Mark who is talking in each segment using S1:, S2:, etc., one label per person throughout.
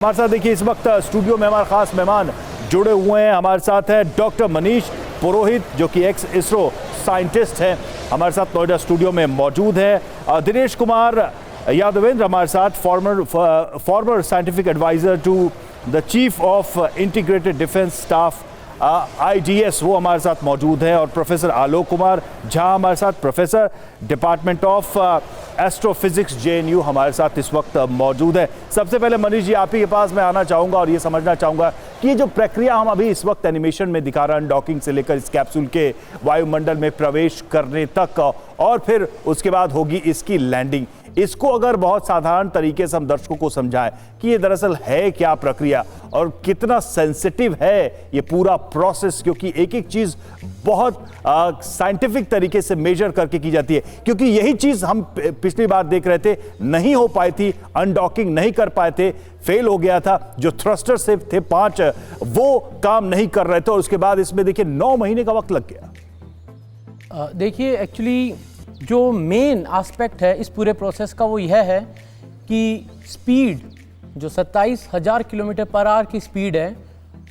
S1: हमारे साथ देखिए इस वक्त स्टूडियो में हमारे खास मेहमान जुड़े हुए हैं। हमारे साथ है डॉक्टर मनीष पुरोहित जो कि एक्स इसरो साइंटिस्ट हैं, हमारे साथ नोएडा स्टूडियो में मौजूद है। दिनेश कुमार यादवेंद्र हमारे साथ former scientific adviser to the chief of integrated defence staff IDS, वो हमारे साथ मौजूद है। और प्रोफेसर आलोक कुमार झा हमारे साथ, professor department of astrophysics JNU हमारे साथ इस वक्त मौजूद है। सबसे पहले मनीष जी आप ही के पास मैं आना चाहूँगा और ये समझना चाहूँगा कि ये जो प्रक्रिया हम अभी इस वक्त एनिमेशन में दिखा रहे हैं, डॉकिंग से लेकर इस कैप्सूल के वायुमंडल में प्रवेश करने तक और फिर उसके बाद होगी इसकी लैंडिंग, इसको अगर बहुत साधारण तरीके से हम दर्शकों को समझाएं कि ये दरअसल है क्या प्रक्रिया और कितना सेंसिटिव है ये पूरा प्रोसेस, क्योंकि एक एक चीज बहुत साइंटिफिक तरीके से मेजर करके की जाती है। क्योंकि यही चीज हम पिछली बार देख रहे थे, नहीं हो पाई थी, अनडॉकिंग नहीं कर पाए थे, फेल हो गया था। जो थ्रस्टर से थे 5 वो काम नहीं कर रहे थे और उसके बाद इसमें देखिए 9 महीने का वक्त लग गया।
S2: देखिए एक्चुअली जो मेन एस्पेक्ट है इस पूरे प्रोसेस का वो यह है कि स्पीड जो 27,000 किलोमीटर पर आवर की स्पीड है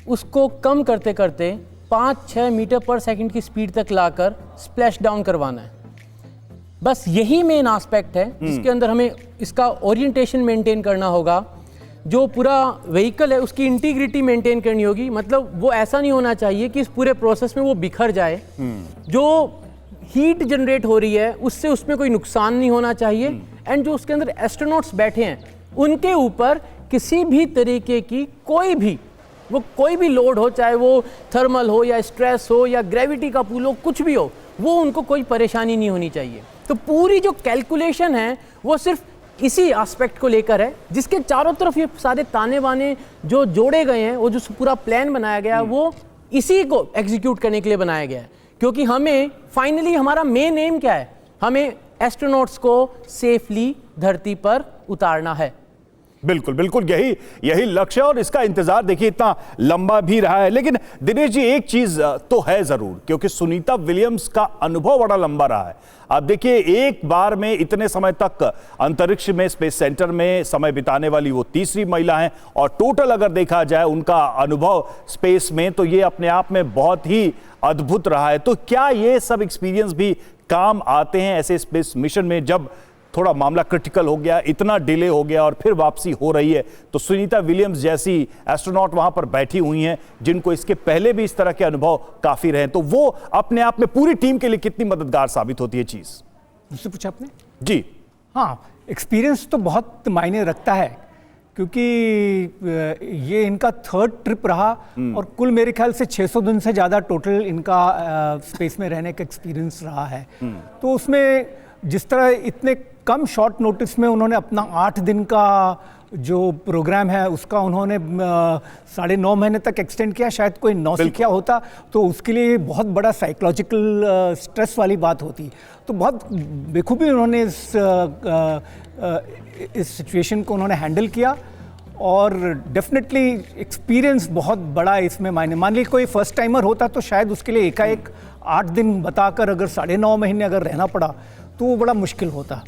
S2: उसको कम करते करते 5-6 मीटर पर सेकंड की स्पीड तक लाकर स्प्लैश डाउन करवाना है। बस यही मेन एस्पेक्ट है जिसके अंदर हमें इसका ओरिएंटेशन मेंटेन करना होगा। जो पूरा व्हीकल है उसकी इंटीग्रिटी मेंटेन करनी होगी, मतलब वो ऐसा नहीं होना चाहिए कि इस पूरे प्रोसेस में वो बिखर जाए। जो हीट जनरेट हो रही है उससे उसमें कोई नुकसान नहीं होना चाहिए। एंड जो उसके अंदर एस्ट्रोनॉट्स बैठे हैं उनके ऊपर किसी भी तरीके की कोई भी लोड हो, चाहे वो थर्मल हो या स्ट्रेस हो या ग्रेविटी का पुल हो, कुछ भी हो, वो उनको कोई परेशानी नहीं होनी चाहिए। तो पूरी जो कैलकुलेशन है वो सिर्फ इसी एस्पेक्ट को लेकर है, जिसके चारों तरफ ये सारे ताने बाने जो जोड़े गए हैं, वो जो पूरा प्लान बनाया गया है वो इसी को एग्जीक्यूट करने के लिए बनाया गया है। क्योंकि हमें फाइनली हमारा मेन एम क्या है, हमें एस्ट्रोनॉट्स को सेफली धरती पर उतारना है।
S1: बिल्कुल बिल्कुल यही लक्ष्य है और इसका इंतजार देखिए इतना लंबा भी रहा है। लेकिन दिनेश जी एक चीज तो है जरूर, क्योंकि सुनीता विलियम्स का अनुभव बड़ा लंबा रहा है। आप देखिए एक बार में इतने समय तक अंतरिक्ष में स्पेस सेंटर में समय बिताने वाली वो तीसरी महिला हैं और टोटल अगर देखा जाए उनका अनुभव स्पेस में तो ये अपने आप में बहुत ही अद्भुत रहा है। तो क्या ये सब एक्सपीरियंस भी काम आते हैं ऐसे स्पेस मिशन में जब थोड़ा मामला क्रिटिकल हो गया, इतना डिले हो गया और फिर वापसी हो रही है? तो सुनीता विलियम्स जैसी एस्ट्रोनॉट वहां पर बैठी हुई हैं जिनको इसके पहले भी इस तरह के अनुभव काफी रहे, तो वो अपने आप में पूरी टीम के लिए कितनी मददगार साबित होती है चीज?
S3: मुझसे पूछा आपने?
S1: जी
S3: हाँ, एक्सपीरियंस तो बहुत मायने रखता है क्योंकि ये इनका 3rd ट्रिप रहा और कुल मेरे ख्याल से 600 दिन से ज़्यादा टोटल इनका स्पेस में रहने का एक्सपीरियंस रहा है। तो उसमें जिस तरह इतने कम शॉर्ट नोटिस में उन्होंने अपना 8 दिन का जो प्रोग्राम है उसका उन्होंने 9.5 महीने तक एक्सटेंड किया। शायद कोई नौसिखिया होता तो उसके लिए बहुत बड़ा साइकोलॉजिकल स्ट्रेस वाली बात होती। तो बहुत बेखूबी उन्होंने इस सिचुएशन को उन्होंने हैंडल किया और डेफिनेटली एक्सपीरियंस बहुत बड़ा इसमें मायने। मान लीजिए कोई फर्स्ट टाइमर होता तो शायद उसके लिए एकाएक 8 दिन बताकर अगर 9.5 महीने अगर रहना पड़ा तो वो बड़ा मुश्किल होता।